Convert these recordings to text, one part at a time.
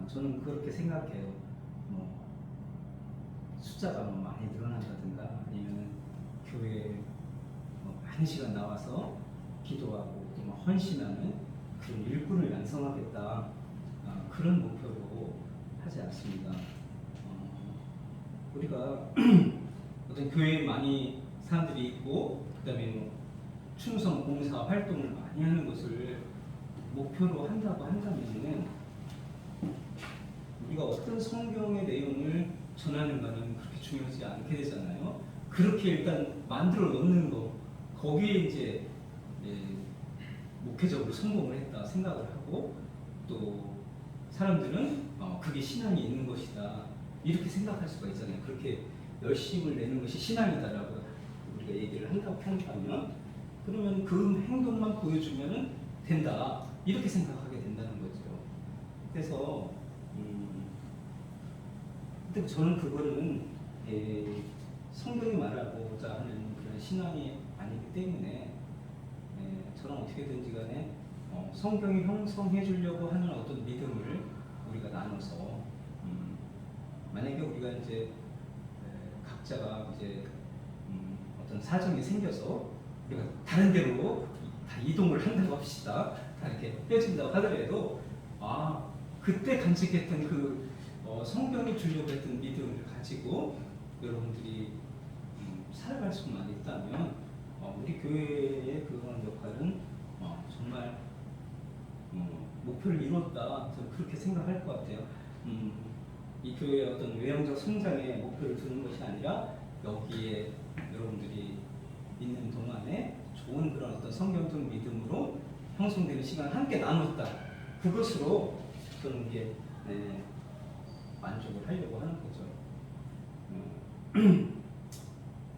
저는 그렇게 생각해요. 뭐 숫자가 뭐 많이 늘어난다든가 아니면 교회에 뭐 많은 시간 나와서 기도하고 또 막 헌신하는 그런 일꾼을 양성하겠다, 그런 목표로 하지 않습니다. 우리가 어떤 교회에 많이 사람들이 있고 그다음에 뭐 충성 봉사 활동을 많이 하는 것을 목표로 한다고 한다면은 우리가 어떤 성경의 내용을 전하는가는 그렇게 중요하지 않게 되잖아요. 그렇게 일단 만들어 놓는 거, 거기에 이제 목회적으로 성공을 했다 생각을 하고, 또 사람들은 그게 신앙이 있는 것이다 이렇게 생각할 수가 있잖아요. 그렇게 열심을 내는 것이 신앙이다라고 우리가 얘기를 한다면, 그러면 그 행동만 보여주면 된다 이렇게 생각하게 된다는 거죠. 그래서 근데 저는 그거는 성경이 말하고자 하는 그런 신앙이 아니기 때문에 저는 어떻게든지 간에 성경이 형성해 주려고 하는 어떤 믿음을 우리가 나눠서 만약에 우리가 이제 각자가 이제 어떤 사정이 생겨서 우리가 다른 데로 다 이동을 한다고 합시다. 다 이렇게 떼어진다고 하더라도 그때 간직했던 그 성경이 주려고 했던 믿음을 가지고 여러분들이 살아갈 수만 있다면 우리 교회의 그런 역할은 정말 목표를 이뤘다, 저는 그렇게 생각할 것 같아요. 이 교회의 어떤 외형적 성장에 목표를 두는 것이 아니라 여기에 여러분들이 있는 동안에 좋은 그런 어떤 성경적 믿음으로 형성되는 시간을 함께 나눴다, 그것으로 저는 이게 만족을 하려고 하는 거죠.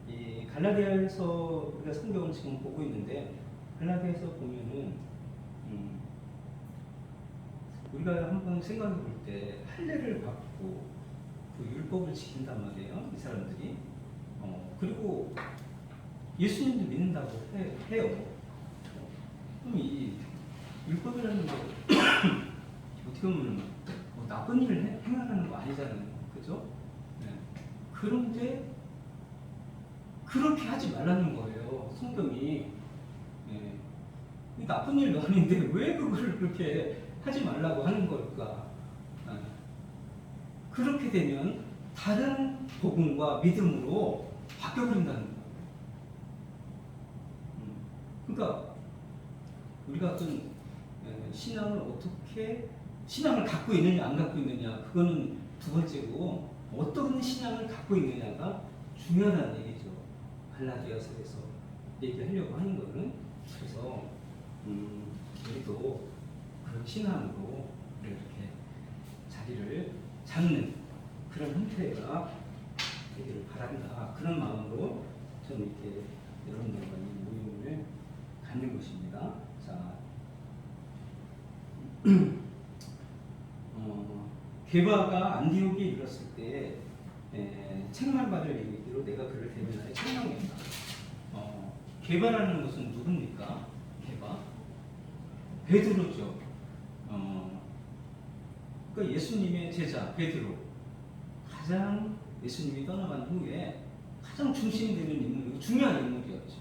이 갈라디아에서 우리가 성경을 지금 보고 있는데, 갈라디아에서 보면은 우리가 한번 생각해 볼 때 할례를 받고 그 율법을 지킨단 말이에요, 이 사람들이. 그리고 예수님도 믿는다고 해요. 그럼 이 율법이라는 거 어떻게 보면 나쁜 일을 행하는 거 아니잖아요, 그죠? 네. 그런데 그렇게 하지 말라는 거예요, 성경이. 나쁜 일도 아닌데 왜 그걸 그렇게 하지 말라고 하는 걸까? 그렇게 되면 다른 복음과 믿음으로 바뀌어버린다는 거예요. 그러니까 우리가 어떤 신앙을 어떻게, 신앙을 갖고 있느냐 안 갖고 있느냐 그거는 두 번째고, 어떤 신앙을 갖고 있느냐가 중요하다는 얘기죠. 갈라디아서에서 얘기하려고 하는 거는. 그래서 우리도 그런 신앙으로 이렇게 자리를 잡는 그런 형태가 되기를 바란다, 그런 마음으로 저는 이렇게 여러분들과 이 모임을 갖는 것입니다. 자, 게바가 안디옥에 이르렀을 때 책망받을 얘기로 내가 그를 대면하여 책망했다. 게바라는 것은 누굽니까? 게바? 베드로죠. 그러니까 예수님의 제자 베드로, 가장 예수님이 떠나간 후에 가장 중심이 되는 인물이고 중요한 인물이었죠.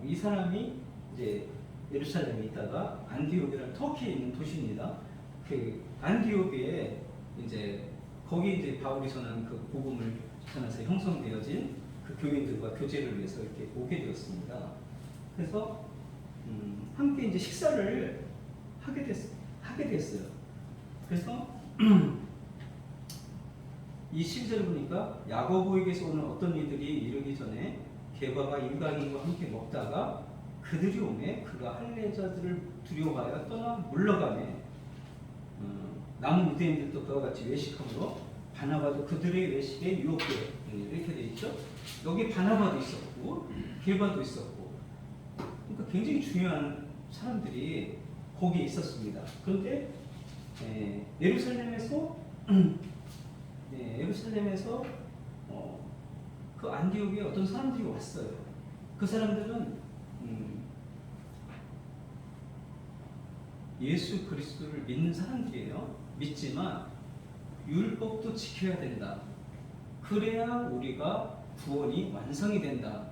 이 사람이 이제 예루살렘에 있다가 안디옥이라는 터키에 있는 도시입니다. 그 안디옥에 이제 거기 이제 바울이 전한 그 복음을 전해서 형성되어진 그 교인들과 교제를 위해서 이렇게 오게 되었습니다. 그래서 함께 이제 식사를 하게 됐어요. 그래서 이 10절 보니까 야고보에게서 오는 어떤 이들이 이르기 전에 게바가 일강인과 함께 먹다가 그들이 오매 그가 할례자들을 두려워하여 떠나 물러가매 남은 유대인들도 그와 같이 외식함으로 바나바도 그들의 외식에 유혹되어, 이렇게 되어 있죠. 여기 바나바도 있었고 게바도 있었고, 그러니까 굉장히 중요한 사람들이 거기에 있었습니다. 그런데 예루살렘에서 그 안디옥에 어떤 사람들이 왔어요. 그 사람들은 예수 그리스도를 믿는 사람들이에요. 믿지만 율법도 지켜야 된다. 그래야 우리가 구원이 완성이 된다.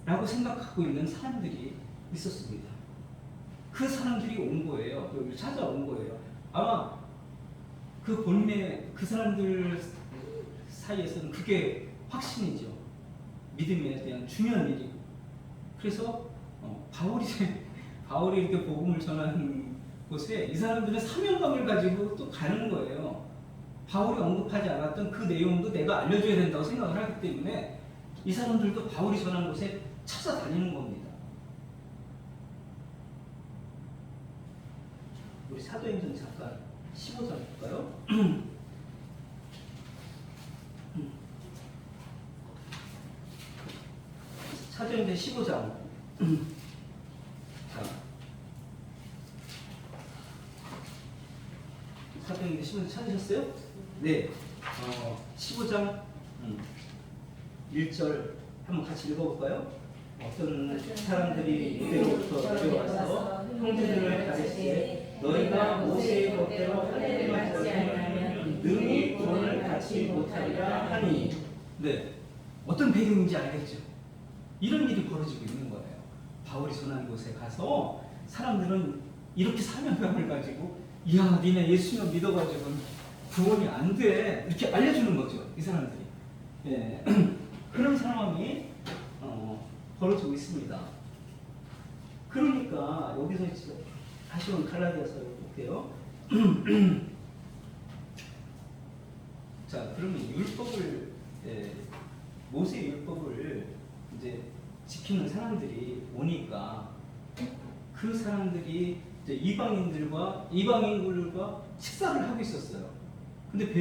라고 생각하고 있는 사람들이 있었습니다. 그 사람들이 온 거예요. 여기를 찾아온 거예요. 아마 그 본래 그 사람들 사이에서는 그게 확신이죠. 믿음에 대한 중요한 일이고. 그래서 바울이 이렇게 복음을 전하는 곳에 이 사람들은 사명감을 가지고 또 가는 거예요. 바울이 언급하지 않았던 그 내용도 내가 알려줘야 된다고 생각을 하기 때문에 이 사람들도 바울이 전한 곳에 찾아다니는 겁니다. 우리 사도행전 잠깐 15장 볼까요? 사도행전 15장. 자, 사도행전 15장 찾으셨어요? 네. 15장 1절 한번 같이 읽어볼까요? 어떤 사람들이 이대로부터 내려와서 형제들을 가르치되 너희가 모세의 법대로 하나님만 전하면 능히 구원을 갖지 못하리라 하니. 네. 어떤 배경인지 알겠죠? 이런 일이 벌어지고 있는 거예요. 바울이 전한 곳에 가서 사람들은 이렇게 사명감을 가지고 이야 니네 예수님 믿어가지고 구원이 안 돼 이렇게 알려주는 거죠. 이 사람들이. 예. 그런 상황이 벌어지고 있습니다. 그러니까 여기서 다시 한번 갈라디아서 볼게요. 자, 그러면 율법을 모세 율법을 이제 지키는 사람들이 오니까 그 사람들이 이제 이방인들과 식사를 하고 있었어요. 근데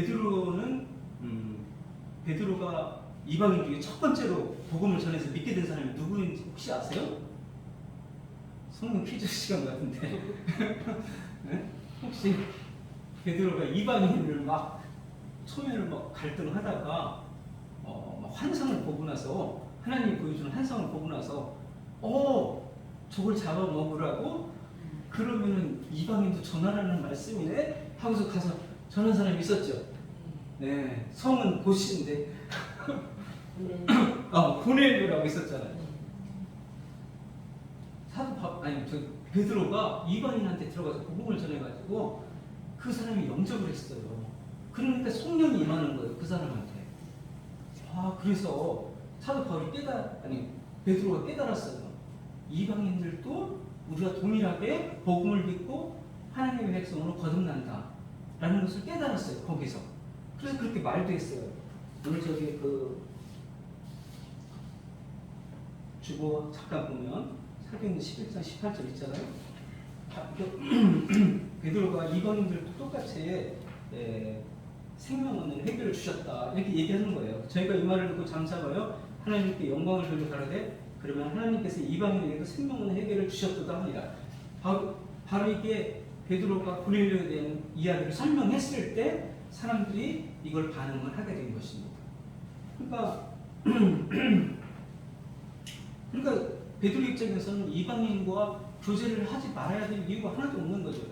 베드로가 이방인 중에 첫 번째로 복음을 전해서 믿게 된 사람이 누구인지 혹시 아세요? 성경 퀴즈 시간 같은데 네? 혹시 베드로가 이방인을 막 초면을 막 갈등하다가 막 환상을 보고 나서 하나님이 보여주는 환상을 보고 나서 저걸 잡아먹으라고 그러면은 이방인도 전하라는 말씀이네 하고서 가서 전한 사람이 있었죠. 네, 성은 곧인데 고넬료라고 있었잖아요. 베드로가 이방인한테 들어가서 복음을 전해가지고 그 사람이 영접을 했어요. 그러니까 성령이 임하는 거예요, 그 사람한테. 그래서 사도 바울이 베드로가 깨달았어요. 이방인들도 우리가 동일하게 복음을 믿고 하나님의 백성으로 거듭난다 라는 것을 깨달았어요, 거기서. 그래서 그렇게 말도 했어요. 오늘 저기 주보 잠깐 보면 사도행전 11장 18절 있잖아요. 베드로가 이방인들도 똑같이 생명 얻는 회개를 주셨다 이렇게 얘기하는 거예요. 저희가 이 말을 듣고 잠잠하여 하나님께 영광을 돌려 가라되 그러면 하나님께서 이방인에게도 생명 얻는 회개를 주셨도다 하니라. 바로 이게 베드로가 고넬료에 대한 이야기를 설명했을 때 사람들이 이걸 반응을 하게 된 것입니다. 그러니까 베드로 입장에서는 이방인과 교제를 하지 말아야 될 이유가 하나도 없는 거죠.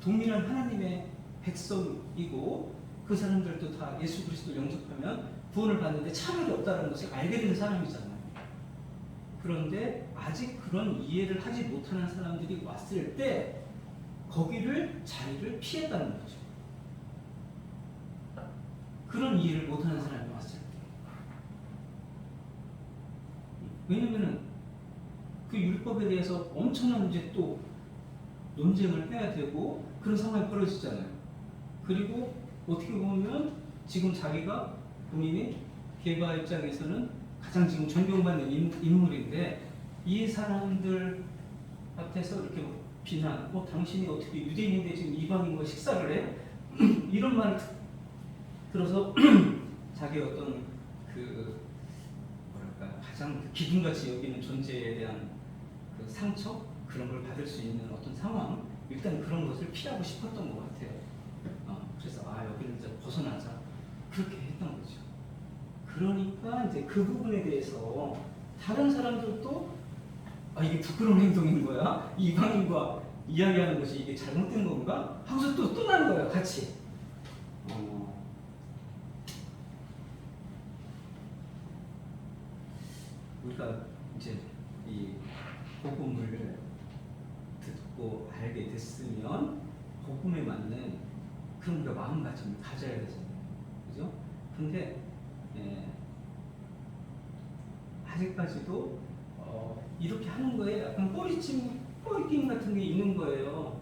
동일한 하나님의 백성이고 그 사람들도 다 예수 그리스도 영접하면 구원을 받는데 차별이 없다는 것을 알게 된 사람이잖아요. 그런데 아직 그런 이해를 하지 못하는 사람들이 왔을 때 자리를 피했다는 거죠. 그런 이해를 못하는 사람이 왔을 때. 왜냐면은 그 율법에 대해서 엄청난 이제 또 논쟁을 해야 되고 그런 상황이 벌어지잖아요. 그리고 어떻게 보면 지금 자기가 본인이 게바 입장에서는 가장 지금 존경받는 인물인데 이 사람들 앞에서 이렇게 비난, 당신이 어떻게 유대인인데 지금 이방인과 식사를 해? 이런 말을 들어서 자기 어떤 가장 기둥같이 여기는 존재에 대한 그 상처 그런 걸 받을 수 있는 어떤 상황 일단 그런 것을 피하고 싶었던 것 같아요. 그래서 여기는 이제 벗어나자 그렇게 했던 거죠. 그러니까 이제 그 부분에 대해서 다른 사람들도 이게 부끄러운 행동인 거야. 이방인과 이야기하는 것이 이게 잘못된 건가? 하고서 또 떠나는 거예요, 같이. 우리가 이제 이 복음을 듣고 알게 됐으면 복음에 맞는 그런 우리가 마음가짐을 가져야 되잖아요, 그죠? 근데 아직까지도 이렇게 하는 거에 약간 꼬리낌 같은 게 있는 거예요.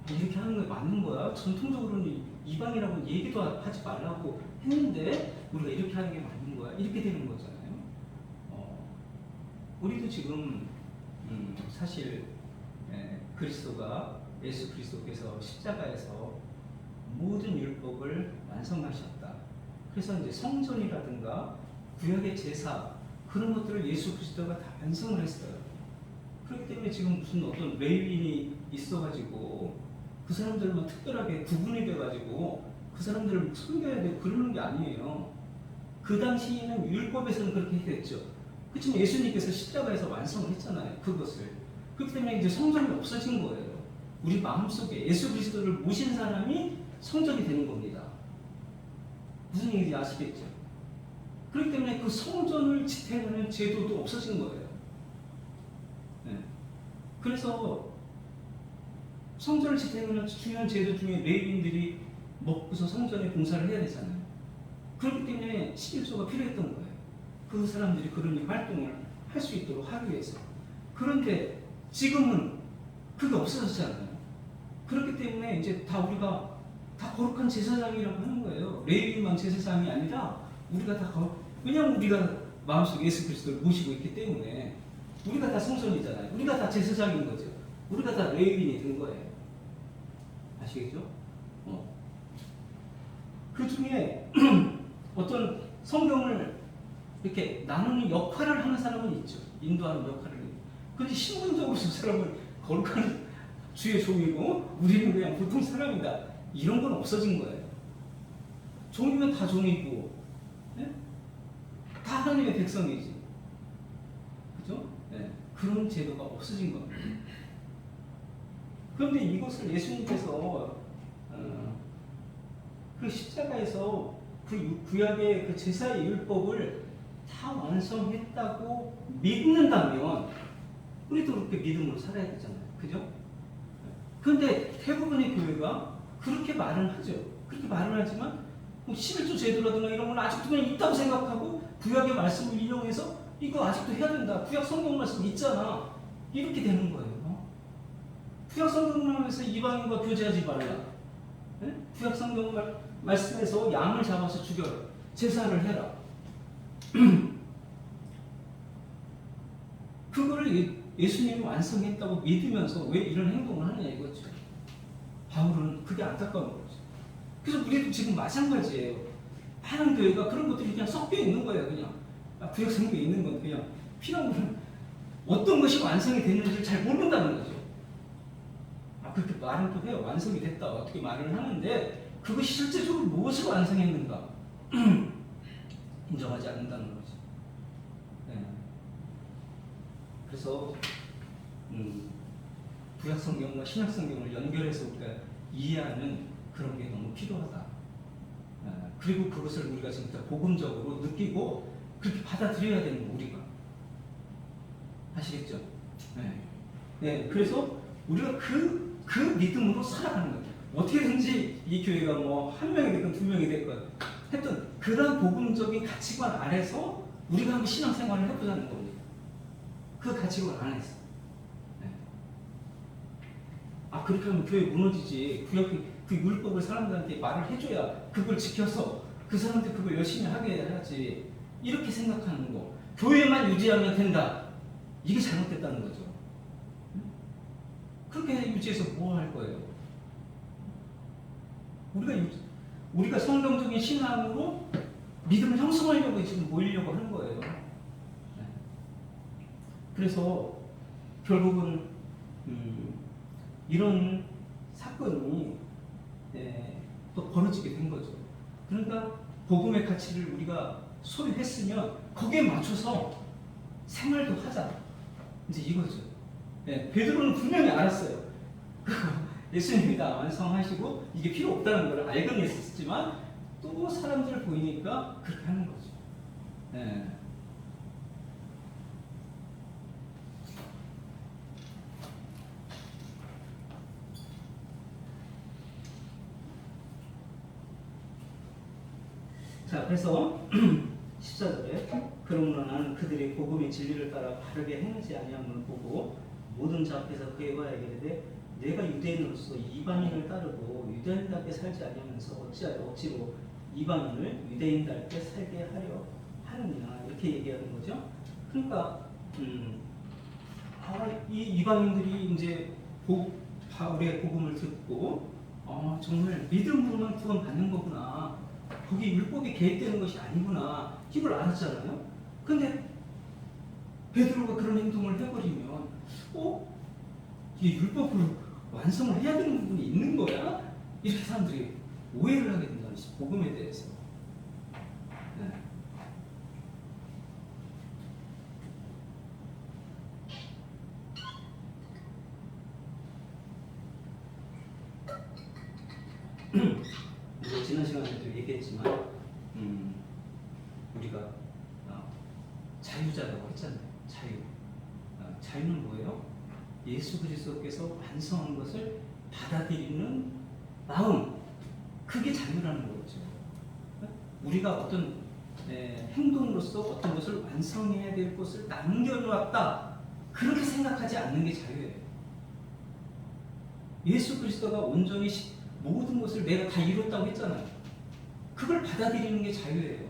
이렇게 하는 게 맞는 거야? 전통적으로는 이방이라고 얘기도 하지 말라고 했는데 우리가 이렇게 하는 게 맞는 거야? 이렇게 되는 거잖아요. 우리도 지금 사실 그리스도가 예수 그리스도께서 십자가에서 모든 율법을 완성하셨다. 그래서 이제 성전이라든가 구약의 제사 그런 것들을 예수 그리스도가 다 완성을 했어요. 그렇기 때문에 지금 무슨 어떤 레위인이 있어가지고 그 사람들만 특별하게 구분이 돼가지고 그 사람들을 섬겨야 되고 그러는 게 아니에요. 그 당시에는 율법에서는 그렇게 됐죠. 그렇지만 예수님께서 십자가에서 완성을 했잖아요, 그것을. 그렇기 때문에 이제 성전이 없어진 거예요. 우리 마음속에 예수 그리스도를 모신 사람이 성전이 되는 겁니다. 무슨 얘기인지 아시겠죠? 그렇기 때문에 그 성전을 지탱하는 제도도 없어진 거예요. 네. 그래서 성전을 지탱하는 중요한 제도 중에 레위인들이 먹고서 성전에 봉사를 해야 되잖아요. 그렇기 때문에 11조가 필요했던 거예요. 그 사람들이 그런 활동을 할 수 있도록 하기 위해서. 그런데 지금은 그게 없어졌잖아요. 그렇기 때문에 이제 다 우리가 다 거룩한 제사장이라고 하는 거예요. 레위인만 제사장이 아니라 우리가 다 왜냐하면 우리가 마음속에 예수 그리스도를 모시고 있기 때문에 우리가 다 성전이잖아요. 우리가 다 제사장인 거죠. 우리가 다 레위인이 된 거예요. 아시겠죠? 그 중에 어떤 성경을 이렇게 나누는 역할을 하는 사람은 있죠. 인도하는 역할을. 그런데 신분적으로 저 사람은 거룩한 주의 종이고 우리는 그냥 보통 사람이다. 이런 건 없어진 거예요. 종이면 다 종이고, 네? 다 하나님의 백성이지. 그죠? 네. 그런 제도가 없어진 겁니다. 그런데 이것을 예수님께서 그 십자가에서 그 구약의 그 제사의 율법을 다 완성했다고 믿는다면 우리도 그렇게 믿음으로 살아야 되잖아요. 그죠? 그런데 대부분의 교회가 그렇게 말은 하죠. 그렇게 말은 하지만 11조 제도라든가 이런 건 아직도 그냥 있다고 생각하고 구약의 말씀을 인용해서 이거 아직도 해야 된다. 구약 성경 말씀 있잖아. 이렇게 되는 거예요. 구약 성경에서 이방인과 교제하지 말라. 네? 구약 성경 말씀에서 양을 잡아서 죽여라. 제사를 해라. 그거를 예수님이 완성했다고 믿으면서 왜 이런 행동을 하느냐 이거죠. 바울은 그게 안타까운 거죠. 그래서 우리도 지금 마찬가지예요. 많은 교회가 그런 것들이 그냥 섞여 있는 거예요. 그냥 구약 성경에 있는 건 그냥 필요한 어떤 것이 완성이 됐는지를 잘 모른다는 거죠. 그렇게 말은 또 해요. 완성이 됐다 어떻게 말을 하는데 그것이 실제적으로 무엇을 완성했는가 인정하지 않는다는 거죠. 네. 그래서 구약 성경과 신약 성경을 연결해서 우리가 이해하는 그런 게 너무 필요하다. 그리고 그것을 우리가 진짜 복음적으로 느끼고 그렇게 받아들여야 되는 거 우리가 아시겠죠? 네. 네. 그래서 우리가 그 믿음으로 살아가는 거예요. 어떻게든지 이 교회가 뭐 한 명이 됐건 두 명이 됐건 했던 그런 복음적인 가치관 아래서 우리가 한번 신앙생활을 해보자는 겁니다. 그 가치관 안에서. 네. 그렇게 하면 교회 무너지지. 그 율법을 사람들한테 말을 해줘야 그걸 지켜서 그 사람들 그걸 열심히 하게 해야지. 이렇게 생각하는 거. 교회만 유지하면 된다. 이게 잘못됐다는 거죠. 그렇게 유지해서 뭐 할 거예요? 우리가 성경적인 신앙으로 믿음을 형성하려고 지금 모이려고 하는 거예요. 네. 그래서 결국은 이런 사건이 또 벌어지게 된 거죠. 그러니까 복음의 가치를 우리가 소유했으면 거기에 맞춰서 생활도 하자. 이제 이거죠. 네, 베드로는 분명히 알았어요. 예수님이 다 완성하시고 이게 필요 없다는 걸 알고는 있었지만 또 사람들 보이니까 그렇게 하는 거죠. 네. 자, 그래서 14절에 그러므로 나는 그들이 복음의 진리를 따라 바르게 행하지 아니함을 보고 모든 자 앞에서 그에 관하여 이르되 내가 유대인으로서 이방인을 따르고 유대인답게 살지 아니하면서 어찌하여 억지로 이방인을 유대인답게 살게 하려 하느냐 이렇게 얘기하는 거죠. 그러니까 이 이방인들이 이제 바울의 복음을 듣고 정말 믿음으로만 구원받는 거구나. 거기 율법이 개입되는 것이 아니구나. 이걸 알았잖아요. 근데 베드로가 그런 행동을 해버리면 이게 율법으로 완성을 해야 되는 부분이 있는 거야? 이렇게 사람들이 오해를 하게 된다는 것이 복음에 대해서. 네. 지난 시간에도 얘기했지만 우리가 자유자라고 했잖아요. 자유는 뭐예요? 예수 그리스도께서 완성한 것을 받아들이는 마음, 그게 자유라는 거죠. 우리가 어떤 행동으로서 어떤 것을 완성해야 될 것을 남겨놓았다, 그렇게 생각하지 않는 게 자유예요. 예수 그리스도가 온전히 모든 것을 내가 다 이뤘다고 했잖아요. 그걸 받아들이는 게 자유예요.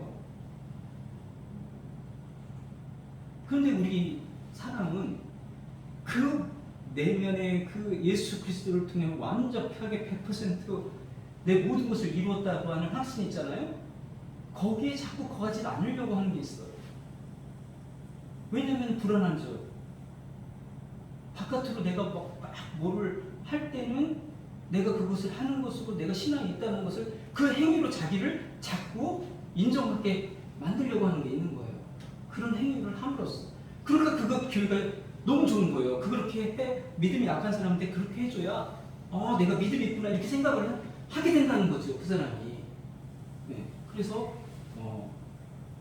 그런데 우리 사람은 그 내면의 그 예수 그리스도를 통해 완벽하게 100%내 모든 것을 이루었다고 하는 확신이 있잖아요. 거기에 자꾸 거하지 않으려고 하는 게 있어요. 왜냐하면 불안하죠. 바깥으로 내가 막 뭐를 할 때는 내가 그것을 하는 것으로 내가 신앙이 있다는 것을 그 행위로 자기를 자꾸 인정하게 만들려고 하는 게 있는 거예요. 그런 행위를 함으로써. 그러니까 그거 교회가 너무 좋은 거예요. 그렇게 해, 믿음이 약한 사람한테 그렇게 해줘야 내가 믿음이 있구나 이렇게 생각을 하게 된다는 거죠. 그 사람이. 네. 그래서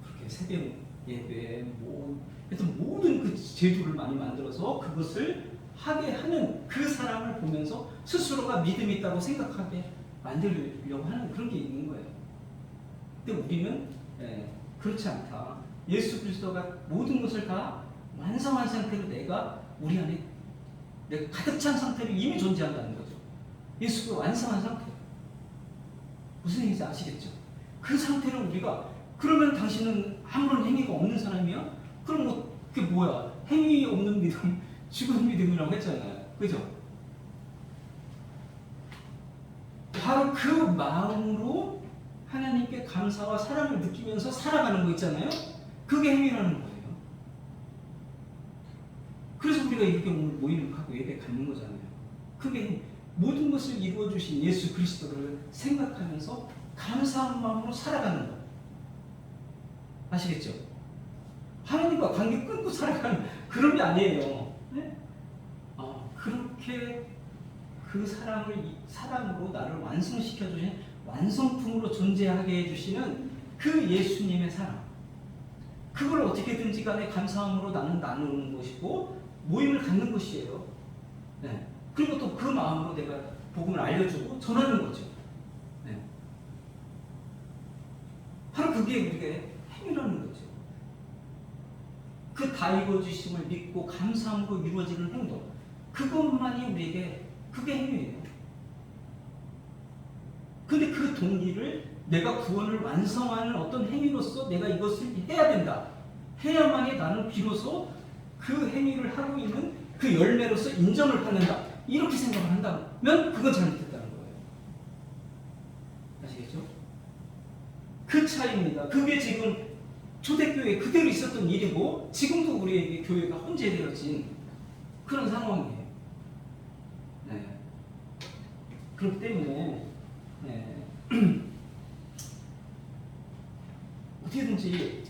그렇게 새벽 예배 하여튼 모든 그 제도를 많이 만들어서 그것을 하게 하는 그 사람을 보면서 스스로가 믿음이 있다고 생각하게 만들려고 하는 그런 게 있는 거예요. 근데 우리는 그렇지 않다. 예수 그리스도가 모든 것을 다 완성한 상태로 우리 안에 내가 가득 찬 상태로 이미 존재한다는 거죠. 예수가 완성한 상태. 무슨 얘기인지 아시겠죠? 그 상태로 우리가 그러면 당신은 아무런 행위가 없는 사람이야? 그럼 그게 뭐야? 행위 없는 믿음, 죽은 믿음이라고 했잖아요. 그죠? 바로 그 마음으로 하나님께 감사와 사랑을 느끼면서 살아가는 거 있잖아요. 그게 행위라는 거예요. 그래서 우리가 이렇게 오늘 모임을 하고 예배 갖는 거잖아요. 그게 모든 것을 이루어주신 예수 그리스도를 생각하면서 감사한 마음으로 살아가는 거. 아시겠죠? 하나님과 관계 끊고 살아가는 그런 게 아니에요. 네? 그렇게 그 사랑으로 나를 완성시켜주신 완성품으로 존재하게 해주시는 그 예수님의 사랑. 그걸 어떻게든지 간에 감사함으로 나는 나누는 것이고 모임을 갖는 것이에요. 네. 그리고 또 그 마음으로 내가 복음을 알려주고 전하는 거죠. 네. 바로 그게 우리의 행위라는 거죠. 그 다 이루어주심을 믿고 감사함으로 이루어지는 행동, 그것만이 우리에게 그게 행위예요. 근데 그 동기를 내가 구원을 완성하는 어떤 행위로서 내가 이것을 해야 된다. 해야만이 나는 비로소 그 행위를 하고 있는 그 열매로서 인정을 받는다. 이렇게 생각을 한다면 그건 잘못됐다는 거예요. 아시겠죠? 그 차이입니다. 그게 지금 초대교회에 그대로 있었던 일이고 지금도 우리에게 교회가 혼재되어진 그런 상황이에요. 네. 그렇기 때문에 어떻게든지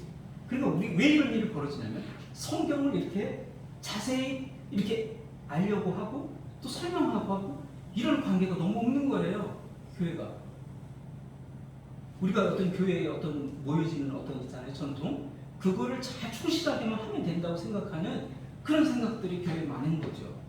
그러니까 우리 왜 이런 일이 벌어지냐면 성경을 이렇게 자세히 이렇게 알려고 하고 또 설명하고 하고 이런 관계가 너무 없는 거예요. 교회가. 우리가 어떤 교회에 어떤 모여지는 어떤 있잖아요. 전통. 그거를 잘 충실하게만 하면 된다고 생각하는 그런 생각들이 교회에 많은 거죠.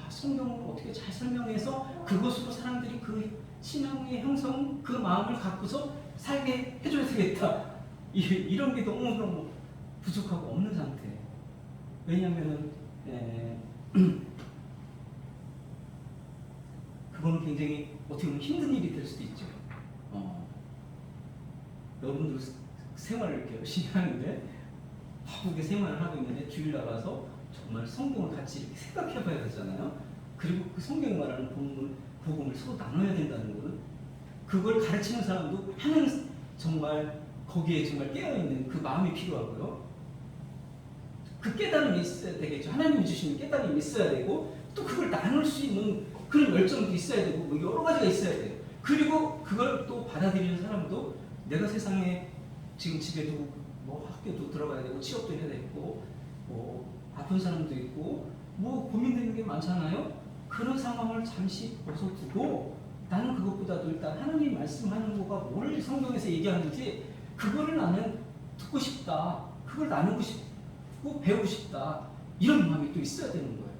성경을 어떻게 잘 설명해서 그것으로 사람들이 그 신앙의 형성, 그 마음을 갖고서 살게 해줘야 되겠다. 이런 게 너무너무 부족하고 없는 상태. 왜냐하면은 그거는 굉장히 어떻게 보면 힘든 일이 될 수도 있죠. 여러분들 생활을 이렇게 열심히 하는데 바쁘게 생활을 하고 있는데 주일 나가서 정말 성경을 같이 이렇게 생각해 봐야 되잖아요. 그리고 그 성경이 말하는 복음을 서로 나눠야 된다는 거는 그걸 가르치는 사람도 하는 정말 거기에 정말 깨어있는 그 마음이 필요하고요. 그 깨달음이 있어야 되겠죠. 하나님이 주시는 깨달음이 있어야 되고 또 그걸 나눌 수 있는 그런 열정도 있어야 되고 뭐 여러 가지가 있어야 돼요. 그리고 그걸 또 받아들이는 사람도 내가 세상에 지금 집에도 뭐 학교도 들어가야 되고 취업도 해야 되고 뭐 아픈 사람도 있고 뭐 고민되는 게 많잖아요. 그런 상황을 잠시 벗어두고 나는 그것보다도 일단 하나님 말씀하는 거가 뭘 성경에서 얘기하는지 그거를 나는 듣고 싶다. 그걸 나누고 싶고 배우고 싶다. 이런 마음이 또 있어야 되는 거예요.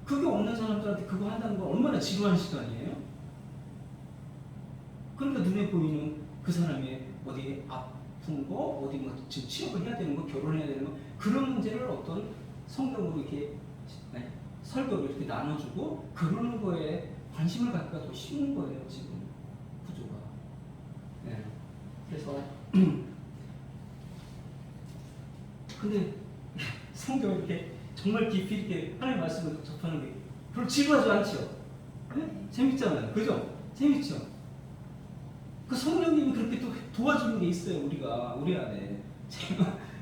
그게 없는 사람들한테 그거 한다는 건 얼마나 지루한 시간이에요. 그러니까 눈에 보이는 그 사람의 어디 아픈 거, 어디 뭐 취업을 해야 되는 거, 결혼해야 되는 거 그런 문제를 어떤 성경으로 이렇게 설교를 이렇게 나눠주고 그러는 거에 관심을 갖기가 더 쉬운 거예요. 지금 구조가. 네. 그래서 근데 성경 이렇게 정말 깊이 이렇게 하나님 말씀을 접하는 게 별로 지루하지 않죠. 네? 재밌잖아요. 그죠? 재밌죠. 그 성령님이 그렇게 또 도와주는 게 있어요. 우리 안에.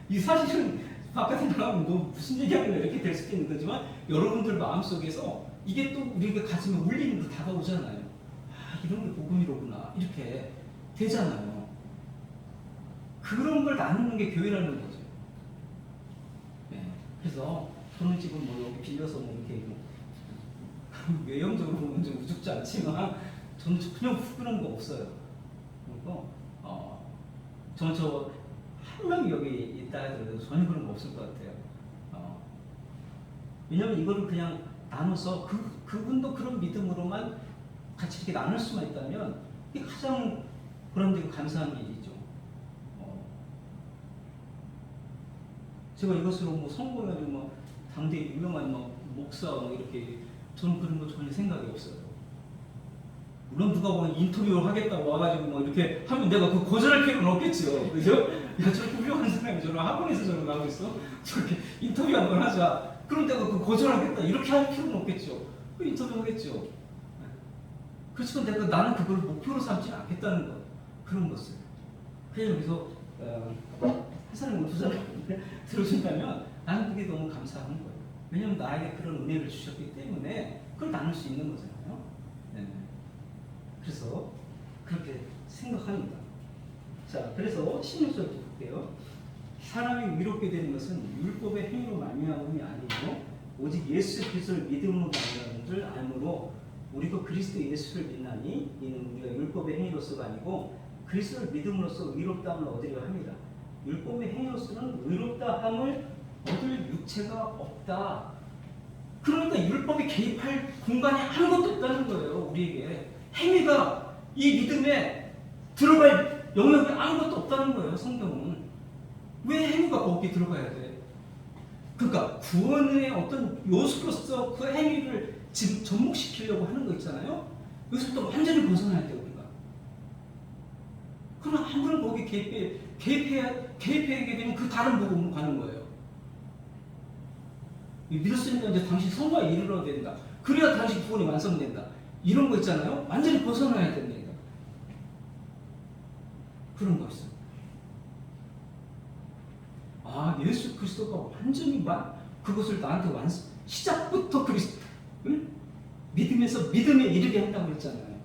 이 사실은 바깥에 나가면 너 무슨 얘기하는 거야 이렇게 될 수도 있는 거지만 여러분들 마음속에서 이게 또 우리가 가슴에 울리는 거 다가오잖아요. 이런 게 복음이로구나 이렇게 되잖아요. 그런 걸 나누는 게 교회라는 거죠. 네. 그래서 저는 지금 뭐 여기 빌려서 뭐 이렇게 외형적으로 보면 좀 우습지 않지만 저는 전혀 그런 거 없어요. 그리고 저는 한 명이 여기 있다 하더라도 전혀 그런 거 없을 것 같아요. 왜냐면 이거를 그냥 나눠서 그분도 그런 믿음으로만 같이 이렇게 나눌 수만 있다면 이게 가장 그런데 감사한 일이죠. 제가 이것으로 뭐 성공해가지고 뭐 당대 유명한 뭐 목사 뭐 이렇게 저는 그런 거 전혀 생각이 없어요. 물론 누가 보면 인터뷰를 하겠다고 와가지고 뭐 이렇게 하면 내가 그 거절할 필요는 없겠죠. 그죠? 야, 저렇게 훌륭한 사람이 저런 학원에서 저런 하고 있어? 저렇게 인터뷰 한번 하자. 그럼 내가 그 거절하겠다. 이렇게 할 필요는 없겠죠. 그 인터뷰 하겠죠. 그렇지만 나는 그걸 목표로 삼지는 않겠다는 거. 그런 것을. 그냥 여기서 한 사람이 두 사람을 들어준다면 나는 그게 너무 감사한 거예요. 왜냐면 나에게 그런 은혜를 주셨기 때문에 그걸 나눌 수 있는 거잖아요. 네. 그래서 그렇게 생각합니다. 자, 그래서 16절부터 볼게요. 사람이 위롭게 되는 것은 율법의 행위로 말미암음이 아니고 오직 예수 그리스도를 믿음으로 말미암은 줄 알므로 우리도 그리스도 예수를 믿나니 이는 우리가 율법의 행위로서가 아니고 그리스도를 믿음으로써 의롭다함을 얻으려 합니다. 율법의 행위로서는 의롭다함을 얻을 육체가 없다. 그러니까 율법이 개입할 공간이 아무것도 없다는 거예요. 우리에게 행위가 이 믿음에 들어갈 영역이 아무것도 없다는 거예요. 성경은. 왜 행위가 거기에 들어가야 돼? 그러니까 구원의 어떤 요소로서 그 행위를 지금 접목시키려고 하는 거 있잖아요. 여기서부터 완전히 벗어나야 돼요. 우리가. 그럼 아무런 거기에 개입하게 되면 그 다른 복음으로 가는 거예요. 믿었으니까 이제 당신 성과에 이르러야 된다. 그래야 당신 구원이 완성된다. 이런 거 있잖아요. 완전히 벗어나야 됩니다. 그런 거 있어요. 예수 그리스도가 완전히 그것을 나한테 시작부터 그리스도 응? 믿음에서 믿음에 이르게 한다고 했잖아요.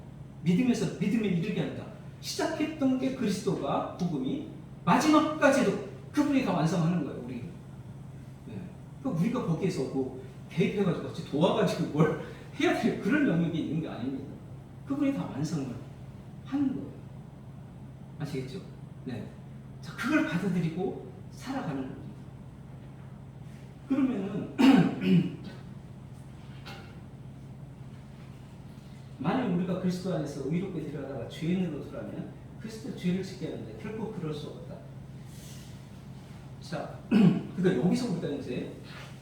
믿음에서 믿음에 이르게 한다. 시작했던 게 그리스도가 복음이 마지막까지도 그분이 다 완성하는 거예요. 우리. 네. 우리가 거기에서 뭐 개입해가지고 같이 도와가지고 뭘 해야 될 그런 영역이 있는 게 아닙니다. 그분이 다 완성을 하는 거예요. 아시겠죠? 네. 자, 그걸 받아들이고 살아가는 겁니다. 그러면은 만약 우리가 그리스도 안에서 의롭게 되려다가 죄인으로 돌아가면 그리스도 죄를 짓게 하는데 결코 그럴 수 없다. 자, 그러니까 여기서 우리가 이제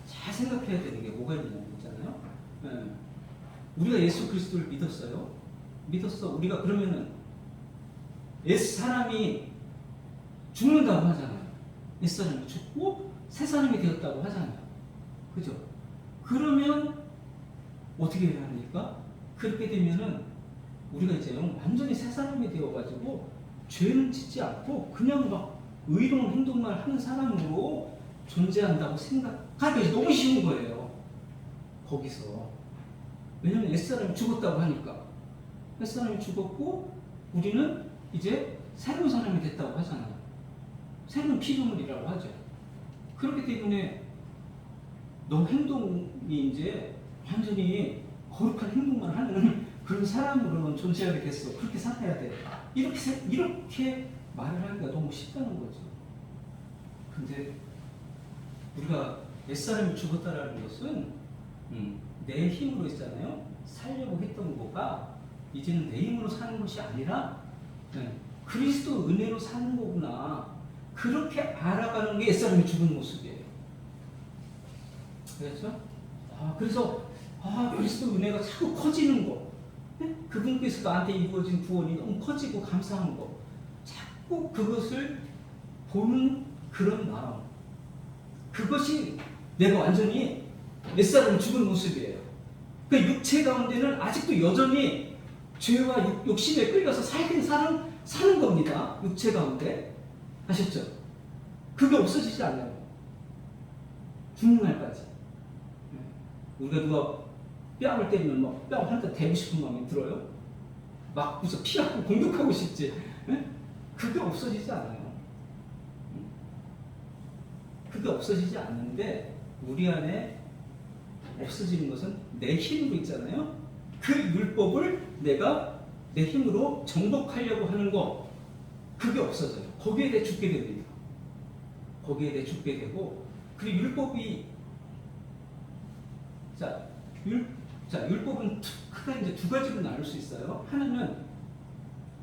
잘 생각해야 되는 게 뭐가 있잖아요. 네. 우리가 예수 그리스도를 믿었어요. 믿었어. 우리가 그러면은 옛사람이 죽는다고 하잖아요. 옛사람이 죽고 새사람이 되었다고 하잖아요. 그죠? 그러면 어떻게 해야 합니까? 그렇게 되면은 우리가 이제 완전히 새사람이 되어가지고 죄는 짓지 않고 그냥 막 의로운 행동만 하는 사람으로 존재한다고 생각하기 너무 쉬운 거예요. 거기서. 왜냐면 옛사람이 죽었다고 하니까. 옛사람이 죽었고 우리는 이제 새로운 사람이 됐다고 하잖아요. 새로운 피조물이라고 하죠. 그렇기 때문에 너 행동이 이제 완전히 거룩한 행동만 하는 그런 사람으로는 존재하게 됐어. 그렇게 살아야 돼. 이렇게 말을 하기가 너무 쉽다는 거죠. 근데 우리가 옛사람이 죽었다라는 것은 내 힘으로 있잖아요. 살려고 했던 거가 이제는 내 힘으로 사는 것이 아니라 그리스도 은혜로 사는 거구나. 그렇게 알아가는 게 옛사람이 죽은 모습이에요. 그렇죠? 그래서 그리스도 은혜가 자꾸 커지는 거. 그분께서 나한테 이루어진 구원이 너무 커지고 감사한 거. 자꾸 그것을 보는 그런 마음. 그것이 내가 완전히 옛사람이 죽은 모습이에요. 그 육체 가운데는 아직도 여전히 죄와 욕심에 끌려서 살긴 사는 겁니다. 육체 가운데. 아셨죠? 그게 없어지지 않아요. 죽는 날까지. 우리가 누가 뺨을 때리면 막 뺨 한 대 대고 싶은 마음이 들어요? 막 무슨 피하고 공격하고 싶지. 그게 없어지지 않아요. 그게 없어지지 않는데 우리 안에 없어지는 것은 내 힘으로 있잖아요. 그 율법을 내가 내 힘으로 정복하려고 하는 거, 그게 없어져요. 거기에 대해 죽게 됩니다. 거기에 대해 죽게 되고, 그리고 율법이 율법은 크게 이제 두 가지로 나눌 수 있어요. 하나는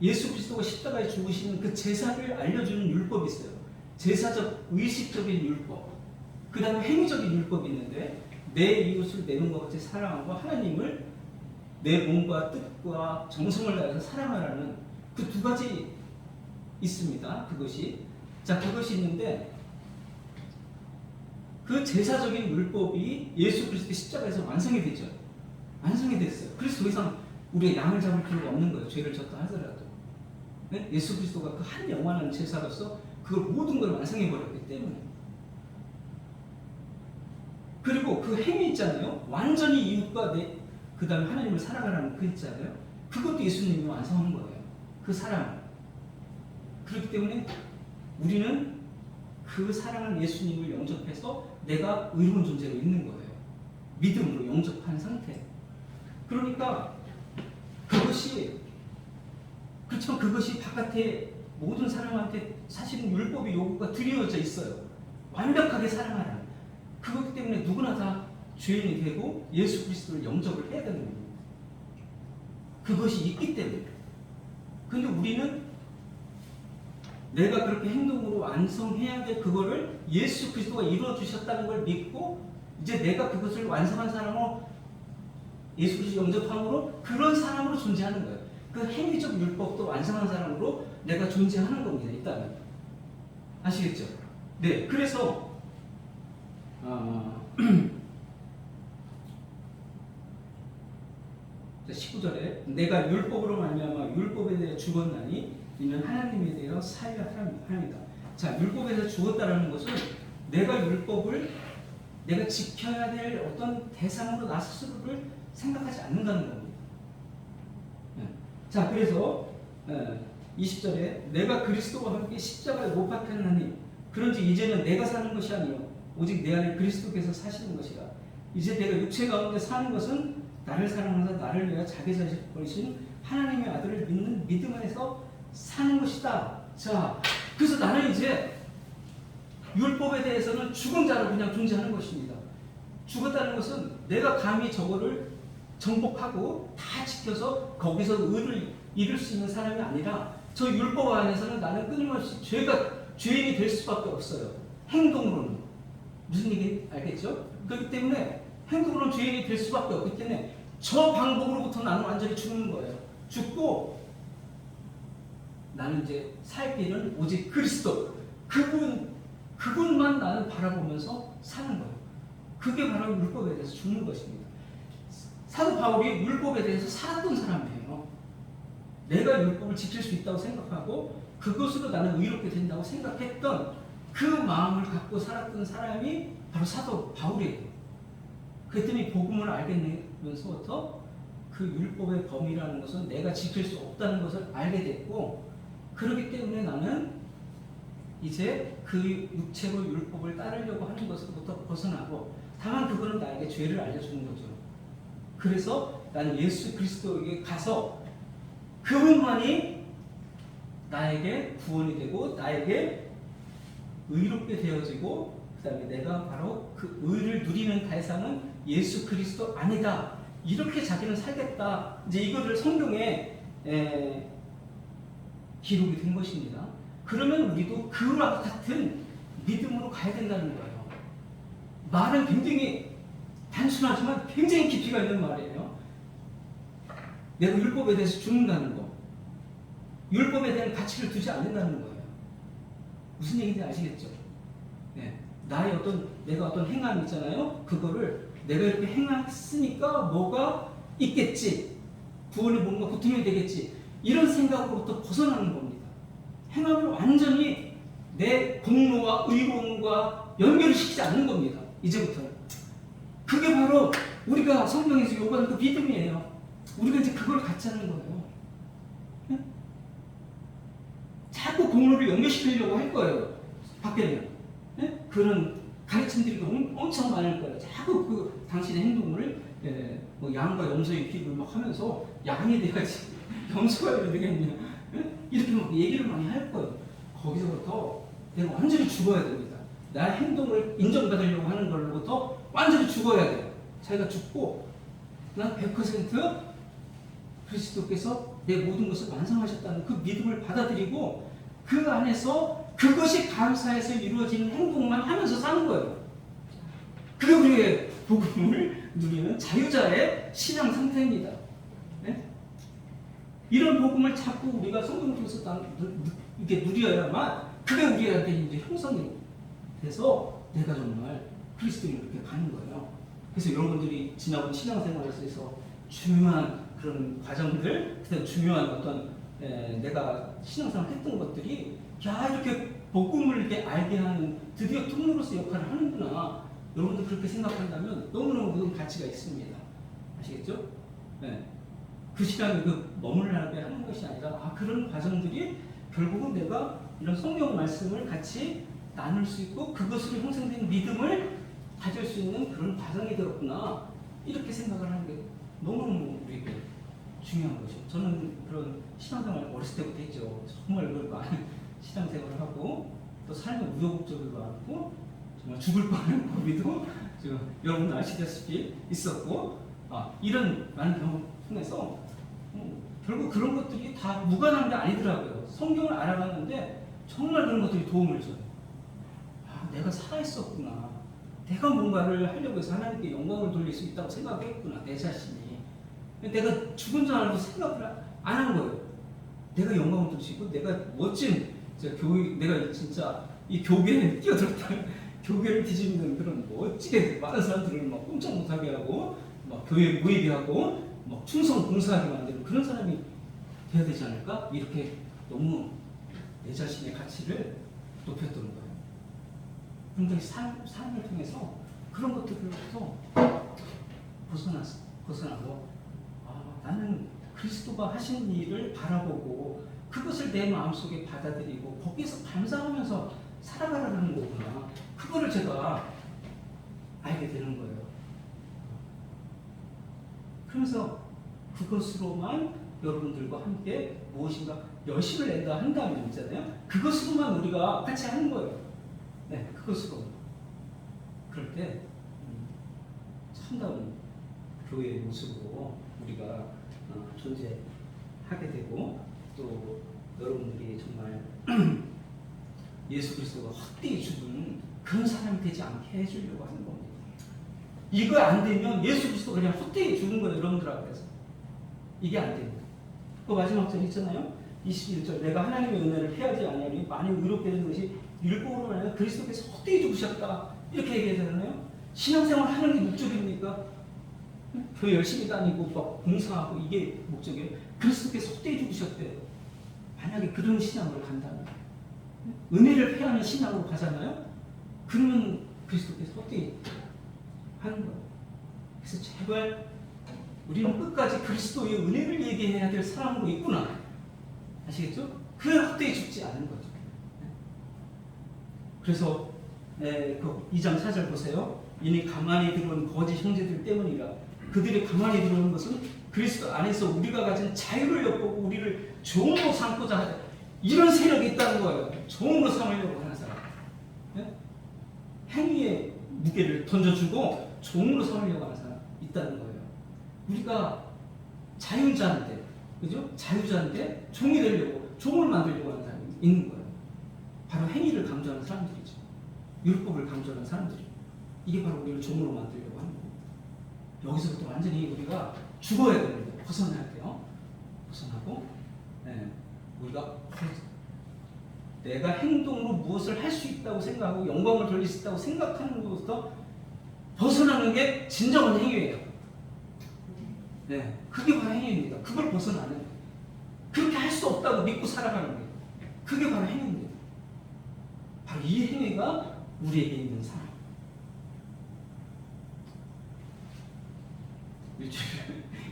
예수 그리스도가 십자가에 죽으시는 그 제사를 알려주는 율법이 있어요. 제사적 의식적인 율법. 그 다음에 행위적인 율법이 있는데 내 이웃을 내 몸과 같이 사랑하고 하나님을 내 몸과 뜻과 정성을 다해서 사랑하라는 그 두 가지 있습니다. 그것이 있는데 그 제사적인 율법이 예수 그리스도의 십자가에서 완성이 되죠. 완성이 됐어요. 그래서 더 이상 우리가 양을 잡을 필요가 없는 거예요. 죄를 졌다 하더라도. 네? 예수 그리스도가 그 한 영원한 제사로서 그걸 모든 걸 완성해 버렸기 때문에. 그리고 그 행위 있잖아요. 완전히 이웃과 그 다음에 하나님을 사랑하라는 그 있잖아요. 그것도 예수님이 완성한 거예요. 그 사랑을. 그렇기 때문에 우리는 그 사랑하는 예수님을 영접해서 내가 의로운 존재로 있는 거예요. 믿음으로 영접한 상태. 그러니까 그렇지만 그것이 바깥에 모든 사람한테 사실은 율법의 요구가 드리워져 있어요. 완벽하게 사랑하라. 그렇기 때문에 누구나 다 죄인이 되고 예수 그리스도를 영접을 해야 되는 겁니다. 그것이 있기 때문에. 근데 우리는 내가 그렇게 행동으로 완성해야 될 그거를 예수 그리스도가 이루어 주셨다는 걸 믿고 이제 내가 그것을 완성한 사람으로 예수 그리스도 영접함으로 그런 사람으로 존재하는 거예요. 그 행위적 율법도 완성한 사람으로 내가 존재하는 겁니다. 일단은. 아시겠죠? 네. 그래서 19절에 내가 율법으로 말미암아 율법에 대해 죽었나니 이는 하나님에 대하여 살려 함이다. 자, 율법에서 죽었다라는 것은 내가 율법을 내가 지켜야 될 어떤 대상으로 나 스스로를 생각하지 않는다는 겁니다. 자, 그래서 20절에 내가 그리스도와 함께 십자가에 못 박혔나니 그런지 이제는 내가 사는 것이 아니요 오직 내 안에 그리스도께서 사시는 것이라. 이제 내가 육체 가운데 사는 것은 나를 사랑하사 나를 위하여 자기 자신을 버리신 하나님의 아들을 믿는 믿음 안에서 사는 것이다. 자, 그래서 나는 이제 율법에 대해서는 죽은 자로 그냥 존재하는 것입니다. 죽었다는 것은 내가 감히 저거를 정복하고 다 지켜서 거기서 의를 이룰 수 있는 사람이 아니라 저 율법 안에서는 나는 끊임없이 죄인이 될 수밖에 없어요. 행동으로는. 무슨 얘기 알겠죠? 그렇기 때문에 행동으로는 죄인이 될 수밖에 없기 때문에 저 방법으로부터 나는 완전히 죽는 거예요. 죽고 나는 이제 살 길은 오직 그리스도. 그분만 나는 바라보면서 사는 거예요. 그게 바로 율법에 대해서 죽는 것입니다. 사도 바울이 율법에 대해서 살았던 사람이에요. 내가 율법을 지킬 수 있다고 생각하고 그것으로 나는 의롭게 된다고 생각했던 그 마음을 갖고 살았던 사람이 바로 사도 바울이에요. 그랬더니 복음을 알겠면서부터 그 율법의 범위라는 것은 내가 지킬 수 없다는 것을 알게 됐고, 그렇기 때문에 나는 이제 그 육체로 율법을 따르려고 하는 것으로부터 벗어나고, 다만 그거는 나에게 죄를 알려주는 거죠. 그래서 나는 예수 그리스도에게 가서 그분만이 나에게 구원이 되고 나에게 의롭게 되어지고, 그 다음에 내가 바로 그 의를 누리는 대상은 예수 그리스도 아니다. 이렇게 자기는 살겠다. 이제 이거를 성경에 기록이 된 것입니다. 그러면 우리도 그와 같은 믿음으로 가야 된다는 거예요. 말은 굉장히 단순하지만 굉장히 깊이가 있는 말이에요. 내가 율법에 대해서 죽는다는 거, 율법에 대한 가치를 두지 않는다는 거예요. 무슨 얘기인지 아시겠죠? 네. 내가 어떤 행함이 있잖아요. 그거를 내가 이렇게 행했으니까 뭐가 있겠지, 구원이 뭔가 보탬이 되겠지, 이런 생각으로부터 벗어나는 겁니다. 행함을 완전히 내 공로와 의로움과 연결을 시키지 않는 겁니다. 이제부터는. 그게 바로 우리가 성경에서 요구하는 그 믿음이에요. 우리가 이제 그걸 갖지 않는 거예요. 네? 자꾸 공로를 연결시키려고 할 거예요. 밖에는. 네? 그런 가르침들이 엄청 많을 거예요. 자꾸 당신의 행동을 뭐 양과 염소의 피를 막 하면서 양이 돼야지 염소가 이래 되겠냐, 이렇게 막 얘기를 많이 할 거예요. 거기서부터 내가 완전히 죽어야 됩니다. 나의 행동을 인정받으려고 하는 걸로부터 완전히 죽어야 돼요. 자기가 죽고 난 100% 그리스도께서 내 모든 것을 완성하셨다는 그 믿음을 받아들이고 그 안에서 그것이 감사해서 이루어지는 행동만 하면서 사는 거예요. 그게 우리의 복음을 누리는 자유자의 신앙 상태입니다. 네? 이런 복음을 자꾸 우리가 성경을 통해서 이렇게 누려야만 그게 우리한테 이제 형성이 돼서 내가 정말 그리스도인으로 이렇게 가는 거예요. 그래서 여러분들이 지나온 신앙생활에서 중요한 그런 과정들, 그다음 중요한 어떤 내가 신앙생활 했던 것들이 이렇게 복음을 이렇게 알게 하는 드디어 통로로서 역할을 하는구나. 여러분들 그렇게 생각한다면 너무너무 큰 가치가 있습니다. 아시겠죠? 네. 그 시간에 머물러나게 하는 것이 아니라 그런 과정들이 결국은 내가 이런 성경 말씀을 같이 나눌 수 있고 그것으로 형성된 믿음을 가질 수 있는 그런 과정이 되었구나. 이렇게 생각을 하는 게 너무너무 우리에게 중요한 거죠. 저는 그런 신앙생활을 어렸을 때부터 했죠. 정말 그걸 많이 신앙생활을 하고 또 삶의 우여곡절도 많고 정말 죽을 뻔한 고비도 지금 여러분 아시다시피 있었고 이런 많은 경험을 통해서 결국 그런 것들이 다 무관한 게 아니더라고요. 성경을 알아봤는데 정말 그런 것들이 도움을 줘요. 내가 살아있었구나. 내가 뭔가를 하려고 해서 하나님께 영광을 돌릴 수 있다고 생각했구나. 내 자신이. 내가 죽은 줄 알고 생각을 안 한 거예요. 내가 영광을 돌리고 내가 멋진 내가 진짜 이 교계에 뛰어들었다. 교계를 뒤집는 그런 멋지게 많은 사람들을 막 꼼짝 못하게 하고 막 교회 모이게 하고 막 충성 봉사하게 만드는 그런 사람이 돼야 되지 않을까? 이렇게 너무 내 자신의 가치를 높였던 거예요. 그런데 삶을 통해서 그런 것들로부터 벗어나고 나는 그리스도가 하신 일을 바라보고 그것을 내 마음속에 받아들이고 거기에서 감사하면서 살아가라는 거구나. 그거를 제가 알게 되는 거예요. 그러면서 그것으로만 여러분들과 함께 무엇인가 열심을 낸다 한다면 있잖아요. 그것으로만 우리가 같이 하는 거예요. 네, 그것으로. 그럴 때 참다운 교회의 모습으로 우리가 존재하게 되고, 또 여러분들이 정말 예수 그리스도가 헛되이 죽은 그런 사람이 되지 않게 해주려고 하는 겁니다. 이거 안 되면 예수 그리스도가 그냥 헛되이 죽은 거예요, 여러분들 앞에서. 이게 안 됩니다. 그 마지막 절 있잖아요. 21절, 내가 하나님의 은혜를 피하지 아니하니 많이 의롭게 된 것이 율법으로 말하여 그리스도께서 헛되이 죽으셨다, 이렇게 얘기하잖아요. 신앙생활 하는 게 목적입니까? 교회 열심히 다니고 막 봉사하고 이게 목적이에요? 그리스도께서 헛되이 죽으셨대요. 만약에 그런 신앙으로 간다면, 은혜를 피하는 신앙으로 가잖아요. 그러면 그리스도께서 헛되이 하는 거예요. 그래서 제발 우리는 끝까지 그리스도의 은혜를 얘기해야 될 사람으로 있구나. 아시겠죠? 그 헛되이 죽지 않은 거죠. 그래서 그 2장 4절 보세요. 이니 가만히 들어온 거짓 형제들 때문이라. 그들이 가만히 들어오는 것은 그리스도 안에서 우리가 가진 자유를 엿보고 우리를 좋은 거 삼고자 하다. 이런 세력이 있다는 거예요. 좋은 거 삼으려고 하는 사람. 행위의 무게를 던져주고 좋은 거 삼으려고 하는 사람 있다는 거예요. 우리가 자유자인데, 그죠? 자유자인데 종이 되려고, 종을 만들려고 하는 사람이 있는 거예요. 바로 행위를 강조하는 사람들이죠. 율법을 강조하는 사람들이. 이게 바로 우리를 종으로 만들려고 하는 거예요. 여기서부터 완전히 우리가 죽어야 됩니다. 벗어나야 돼요. 벗어나고, 우리가 내가 행동으로 무엇을 할 수 있다고 생각하고 영광을 돌릴 수 있다고 생각하는 것부터 벗어나는 게 진정한 행위예요. 네, 그게 바로 행위입니다. 그걸 벗어나는 거예요. 그렇게 할 수 없다고 믿고 살아가는 거예요. 그게 바로 행위입니다. 바로 이 행위가 우리에게 있는 사랑.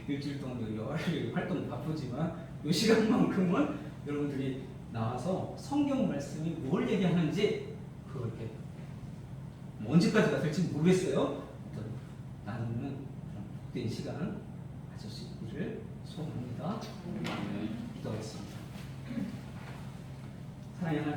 일주일 동안 여러 활동 바쁘지만 이 시간만큼은 여러분들이 나와서 성경 말씀이 뭘 얘기하는지 그걸 이렇게 언제까지가 될지 모르겠어요. 나누는 그런 복된 시간 가질 수 있기를 소원합니다. 기도하겠습니다. 사랑하는